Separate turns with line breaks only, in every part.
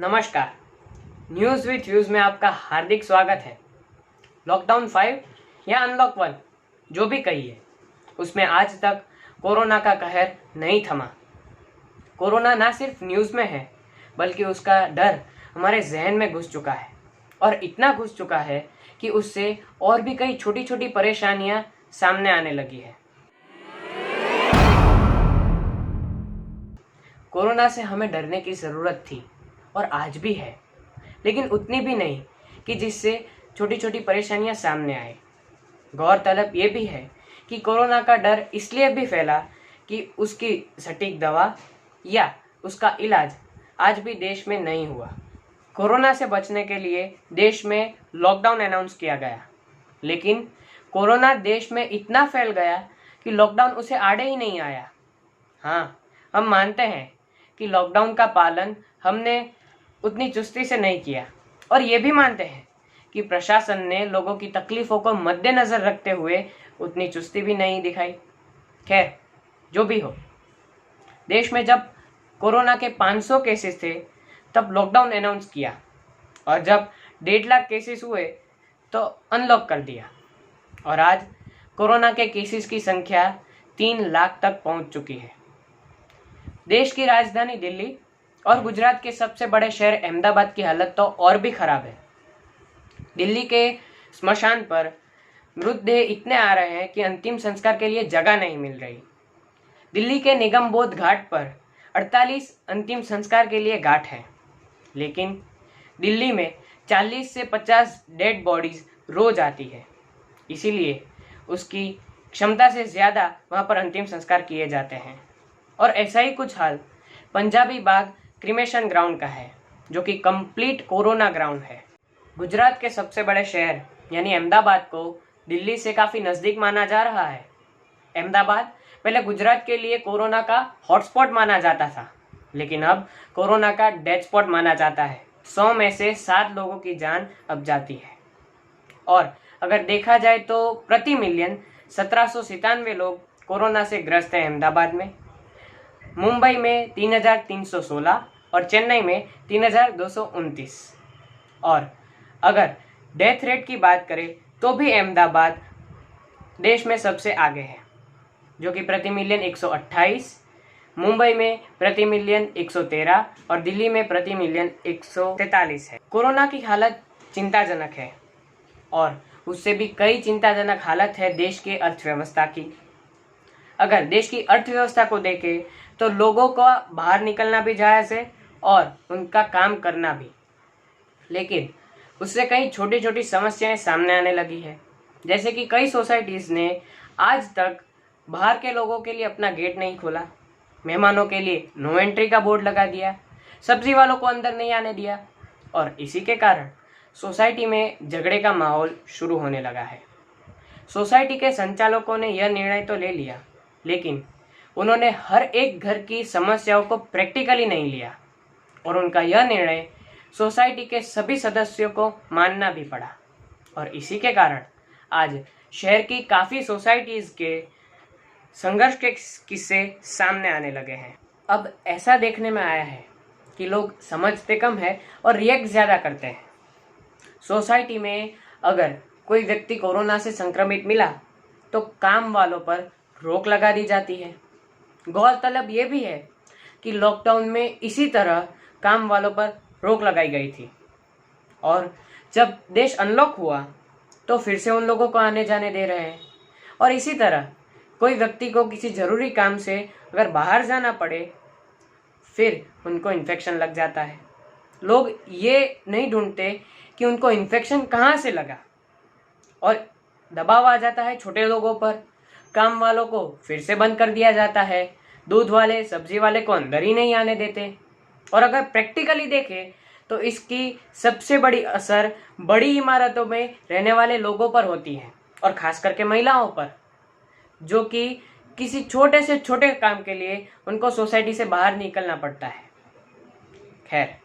नमस्कार। News with views में आपका हार्दिक स्वागत है। लॉकडाउन 5 या अनलॉक 1 जो भी कहिए, उसमें आज तक कोरोना का कहर नहीं थमा। कोरोना ना सिर्फ न्यूज़ में है, बल्कि उसका डर हमारे जहन में घुस चुका है, और इतना घुस चुका है कि उससे और भी कई छोटी छोटी परेशानियां सामने आने लगी है। कोरोना से हमें डरने की ज़रूरत थी और आज भी है, लेकिन उतनी भी नहीं कि जिससे छोटी छोटी परेशानियां सामने आए। गौरतलब ये भी है कि कोरोना का डर इसलिए भी फैला कि उसकी सटीक दवा या उसका इलाज आज भी देश में नहीं हुआ। कोरोना से बचने के लिए देश में लॉकडाउन अनाउंस किया गया, लेकिन कोरोना देश में इतना फैल गया कि लॉकडाउन उसे आड़े ही नहीं आया। हाँ, हम मानते हैं कि लॉकडाउन का पालन हमने उतनी चुस्ती से नहीं किया, और ये भी मानते हैं कि प्रशासन ने लोगों की तकलीफ़ों को मद्देनज़र रखते हुए उतनी चुस्ती भी नहीं दिखाई। खैर, जो भी हो, देश में जब कोरोना के 500 केसेस थे तब लॉकडाउन अनाउंस किया, और जब 1.5 लाख केसेस हुए तो अनलॉक कर दिया, और आज कोरोना के केसेस की संख्या 3 लाख तक पहुंच चुकी है। देश की राजधानी दिल्ली और गुजरात के सबसे बड़े शहर अहमदाबाद की हालत तो और भी खराब है। दिल्ली के स्मशान पर मृतदेह इतने आ रहे हैं कि अंतिम संस्कार के लिए जगह नहीं मिल रही। दिल्ली के निगम बोध घाट पर 48 अंतिम संस्कार के लिए घाट हैं, लेकिन दिल्ली में 40 से 50 डेड बॉडीज रोज आती है। इसीलिए उसकी क्षमता से ज़्यादा वहाँ पर अंतिम संस्कार किए जाते हैं। और ऐसा ही कुछ हाल पंजाबी बाग क्रिमेशन ग्राउंड का है, जो कि कंप्लीट कोरोना ग्राउंड है। गुजरात के सबसे बड़े शहर यानी अहमदाबाद को दिल्ली से काफ़ी नज़दीक माना जा रहा है। अहमदाबाद पहले गुजरात के लिए कोरोना का हॉटस्पॉट माना जाता था, लेकिन अब कोरोना का डेथ स्पॉट माना जाता है। 100 में से 7 लोगों की जान अब जाती है, और अगर देखा जाए तो प्रति मिलियन 1797 लोग कोरोना से ग्रस्त हैं अहमदाबाद में। मुंबई में 3316 और चेन्नई में 3229। और अगर डेथ रेट की बात करें तो भी अहमदाबाद देश में सबसे आगे है, जो कि प्रति मिलियन 128, मुंबई में प्रति मिलियन 113 और दिल्ली में प्रति मिलियन 143 है। कोरोना की हालत चिंताजनक है, और उससे भी कई चिंताजनक हालत है देश की अर्थव्यवस्था की। अगर देश की अर्थव्यवस्था को देखें तो लोगों को बाहर निकलना भी जायज़ है और उनका काम करना भी, लेकिन उससे कई छोटी छोटी समस्याएं सामने आने लगी है। जैसे कि कई सोसाइटीज़ ने आज तक बाहर के लोगों के लिए अपना गेट नहीं खोला, मेहमानों के लिए नो एंट्री का बोर्ड लगा दिया, सब्जी वालों को अंदर नहीं आने दिया, और इसी के कारण सोसाइटी में झगड़े का माहौल शुरू होने लगा है। सोसाइटी के संचालकों ने यह निर्णय तो ले लिया, लेकिन उन्होंने हर एक घर की समस्याओं को प्रैक्टिकली नहीं लिया, और उनका यह निर्णय सोसाइटी के सभी सदस्यों को मानना भी पड़ा, और इसी के कारण आज शहर की काफ़ी सोसाइटीज़ के संघर्ष के किस्से सामने आने लगे हैं। अब ऐसा देखने में आया है कि लोग समझते कम है और रिएक्ट ज़्यादा करते हैं। सोसाइटी में अगर कोई व्यक्ति कोरोना से संक्रमित मिला तो काम वालों पर रोक लगा दी जाती है। गौरतलब ये भी है कि लॉकडाउन में इसी तरह काम वालों पर रोक लगाई गई थी, और जब देश अनलॉक हुआ तो फिर से उन लोगों को आने जाने दे रहे हैं। और इसी तरह कोई व्यक्ति को किसी ज़रूरी काम से अगर बाहर जाना पड़े, फिर उनको इन्फेक्शन लग जाता है। लोग ये नहीं ढूंढते कि उनको इन्फेक्शन कहाँ से लगा, और दबाव आ जाता है छोटे लोगों पर। काम वालों को फिर से बंद कर दिया जाता है, दूध वाले सब्जी वाले को अंदर ही नहीं आने देते। और अगर प्रैक्टिकली देखें तो इसकी सबसे बड़ी असर बड़ी इमारतों में रहने वाले लोगों पर होती है, और ख़ास करके महिलाओं पर, जो कि किसी छोटे से छोटे काम के लिए उनको सोसाइटी से बाहर निकलना पड़ता है। खैर,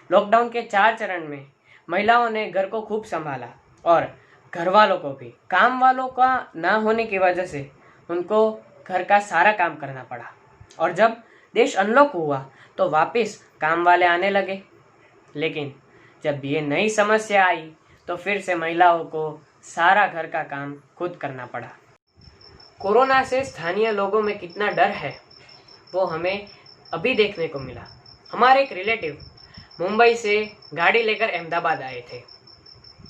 लॉकडाउन के 4 चरण में महिलाओं ने घर को खूब संभाला, और घर वालों को भी। काम वालों का ना होने की वजह से उनको घर का सारा काम करना पड़ा, और जब देश अनलॉक हुआ तो वापस काम वाले आने लगे। लेकिन जब ये नई समस्या आई तो फिर से महिलाओं को सारा घर का काम खुद करना पड़ा। कोरोना से स्थानीय लोगों में कितना डर है वो हमें अभी देखने को मिला। हमारे एक रिलेटिव मुंबई से गाड़ी लेकर अहमदाबाद आए थे,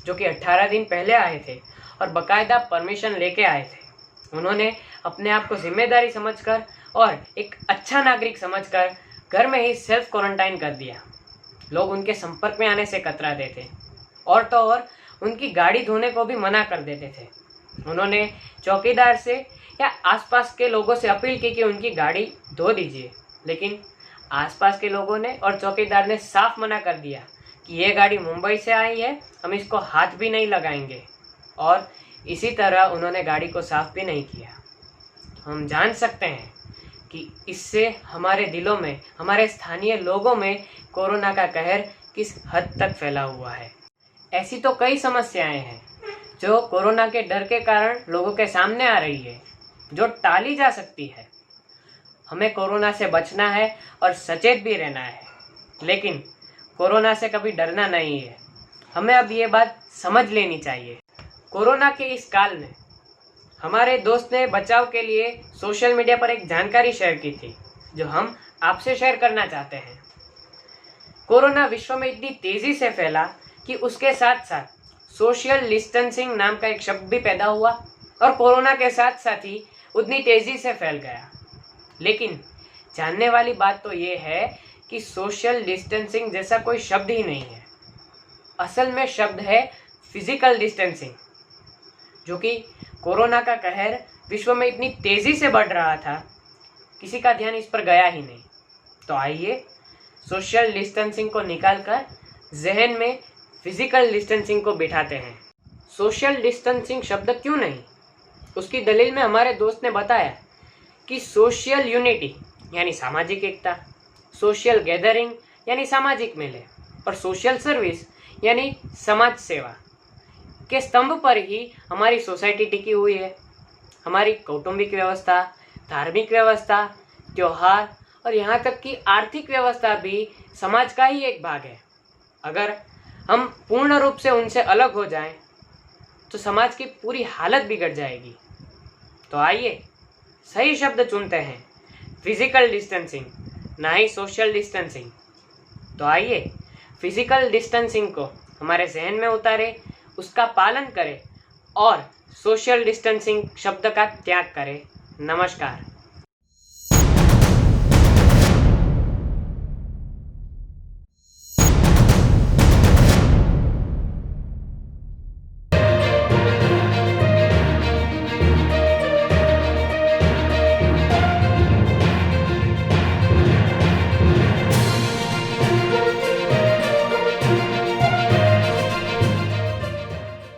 जो कि 18 दिन पहले आए थे और बाकायदा परमिशन लेके आए थे। उन्होंने अपने आप को जिम्मेदारी समझकर और एक अच्छा नागरिक समझकर घर में ही सेल्फ क्वारंटाइन कर दिया। लोग उनके संपर्क में आने से कतराते थे और तो और उनकी गाड़ी धोने को भी मना कर देते थे। उन्होंने चौकीदार से या आसपास के लोगों से अपील की कि उनकी गाड़ी धो दीजिए, लेकिन आसपास के लोगों ने और चौकीदार ने साफ मना कर दिया कि ये गाड़ी मुंबई से आई है, हम इसको हाथ भी नहीं लगाएंगे, और इसी तरह उन्होंने गाड़ी को साफ भी नहीं किया। हम जान सकते हैं कि इससे हमारे दिलों में, हमारे स्थानीय लोगों में कोरोना का कहर किस हद तक फैला हुआ है। ऐसी तो कई समस्याएं हैं जो कोरोना के डर के कारण लोगों के सामने आ रही है, जो टाली जा सकती है। हमें कोरोना से बचना है और सचेत भी रहना है, लेकिन कोरोना से कभी डरना नहीं है। हमें अब ये बात समझ लेनी चाहिए। कोरोना के इस काल में हमारे दोस्त ने बचाव के लिए सोशल मीडिया पर एक जानकारी शेयर की थी, जो हम आपसे शेयर करना चाहते हैं। कोरोना विश्व में इतनी तेजी से फैला कि उसके साथ साथ सोशल डिस्टेंसिंग नाम का एक शब्द भी पैदा हुआ और कोरोना के साथ साथ ही उतनी तेजी से फैल गया। लेकिन जानने वाली बात तो ये है कि सोशल डिस्टेंसिंग जैसा कोई शब्द ही नहीं है। असल में शब्द है फिजिकल डिस्टेंसिंग, जो कि कोरोना का कहर विश्व में इतनी तेजी से बढ़ रहा था, किसी का ध्यान इस पर गया ही नहीं। तो आइए सोशल डिस्टेंसिंग को निकालकर जहन में फिजिकल डिस्टेंसिंग को बिठाते हैं। सोशल डिस्टेंसिंग शब्द क्यों नहीं? उसकी दलील में हमारे दोस्त ने बताया कि सोशल यूनिटी यानी सामाजिक एकता, सोशल गैदरिंग यानी सामाजिक मेले, और सोशल सर्विस यानी समाज सेवा के स्तंभ पर ही हमारी सोसाइटी टिकी हुई है। हमारी कौटुंबिक व्यवस्था, धार्मिक व्यवस्था, त्योहार और यहाँ तक कि आर्थिक व्यवस्था भी समाज का ही एक भाग है। अगर हम पूर्ण रूप से उनसे अलग हो जाएं, तो समाज की पूरी हालत बिगड़ जाएगी। तो आइए सही शब्द चुनते हैं, फिजिकल डिस्टेंसिंग, ना ही सोशल डिस्टेंसिंग। तो आइए फिजिकल डिस्टेंसिंग को हमारे जहन में उतारें, उसका पालन करें और सोशल डिस्टेंसिंग शब्द का त्याग करें। नमस्कार।